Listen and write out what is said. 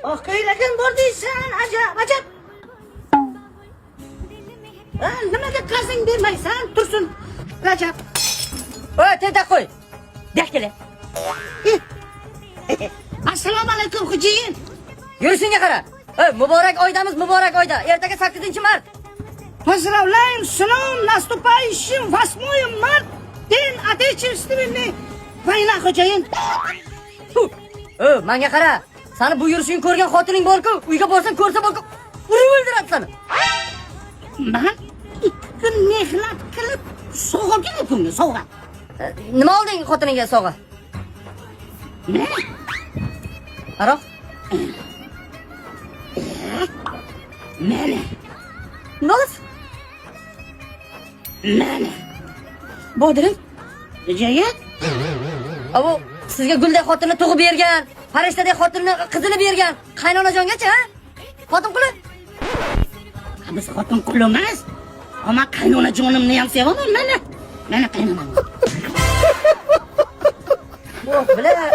Oh, ko'ylagim bor deysan, ajab. Nimaga qarzing bermaysan? Tursun. Rajab. Tezda qo'y. Dek kela. Assalomu alaykum, xo'jayin. Yurishingga qara. Muborak oydamiz, muborak oyda. Ertaga 8-mart. Поздравляем с новым наступающим 8 марта, День Отечественной войны, xo'jayin. Menga qara. Seni bu yurishingni ko'rgan xotining bor-ku, uyga borsang ko'rsa bo'lku, urib o'ldiradi seni. Men 2 kun mehnat qilib sovg'a kelibman, sovg'a. Nima olding xotiningga sovg'a? Ne? Qaro. Mana. Nolis. Mana. Bodring. Xo'jayin. Abo sizga gulday xotinni tug'ib bergan, farishtadek xotinni qizini bergan qaynonajongacha, ha? Xotin quli. Biz xotin quli emas. Ama qaynonajonimni ham sevaman, mana. Mana qaynonam. Bu bilan